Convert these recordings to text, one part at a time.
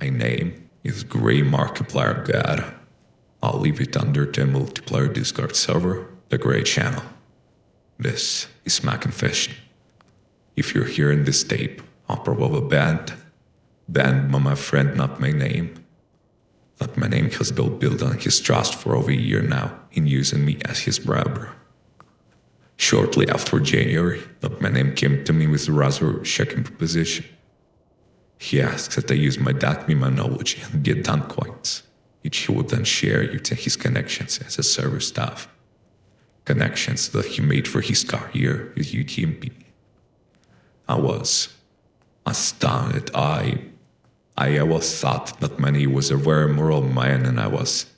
My name is Grey Markiplier God. I'll leave it under the multiplayer Discord server, the Grey Channel. This is my confession. If you're hearing this tape, I'm probably banned by my friend, not my name. That my name has been built on his trust for over a year now in using me as his brother. Shortly after January, that my name came to me with a rather shocking proposition. He asked that I use my dad knowledge and get done coins, which he would then share using his connections as a server staff. Connections that he made for his career with UTMP. I was astounded. I was thought that Manny was a very moral man, and I was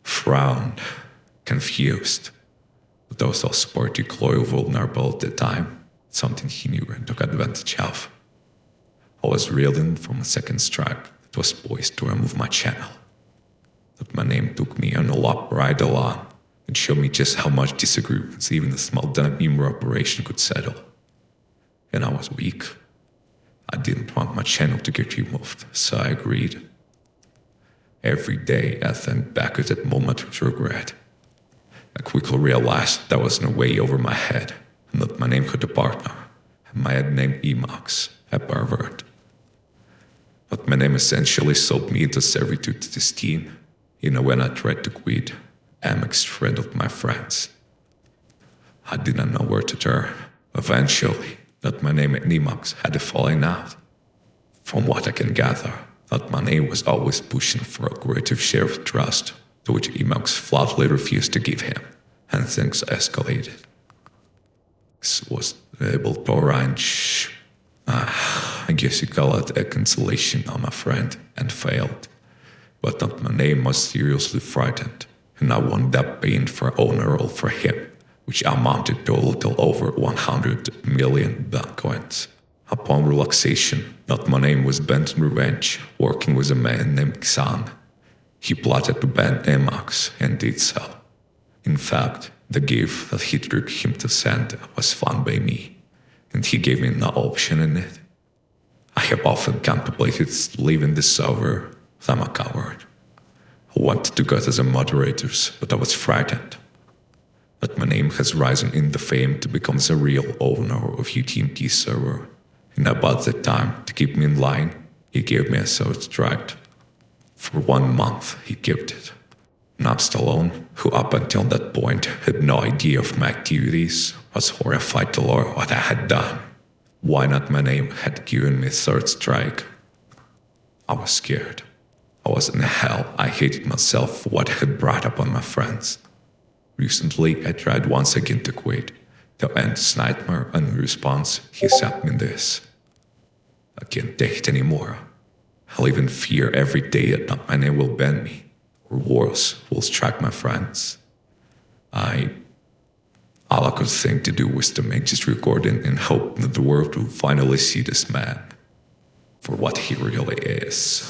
frowned, confused. But I was also particularly vulnerable at the time, something he knew and took advantage of. I was reeling from a second strike that was poised to remove my channel. That my name took me on a lap right along and showed me just how much disagreements even a small humor operation could settle. And I was weak. I didn't want my channel to get removed, so I agreed. Every day I think back at that moment with regret. I quickly realized that was in a way over my head, and that my name had a partner, and my head named Emax, a pervert. But my name essentially sold me into servitude to this team, when I tried to quit, Emax friend of my friends. I didn't know where to turn. Eventually, that my name and Emax had a falling out. From what I can gather, that my name was always pushing for a greater share of trust, to which Emax flatly refused to give him, and things escalated. This was able to arrange, I guess you call it a cancellation on my friend, and failed. But that my name was seriously frightened, and I wound up paying for owner role for him, which amounted to a little over 100 million Bitcoins. Upon relaxation, that my name was bent in revenge, working with a man named Xan. He plotted to ban Emax and did so. In fact, the gift that he tricked him to send was found by me, and he gave me no option in it. I have often contemplated leaving the server, but I'm a coward. I wanted to go as a moderator, but I was frightened. But my name has risen in the fame to become the real owner of UTMP server, and about that time, to keep me in line, he gave me a third strike. For 1 month, he kept it. Not Stallone, who up until that point had no idea of my activities, was horrified to learn what I had done. Why not my name had given me a third strike? I was scared. I was in hell. I hated myself for what I had brought upon my friends. Recently, I tried once again to quit. To end this nightmare, and in response, he sent me this. I can't take it anymore. I live in fear every day that not my name will ban me, or worse, will strike my friends. All I could think to do was to make this recording and hope that the world will finally see this man for what he really is.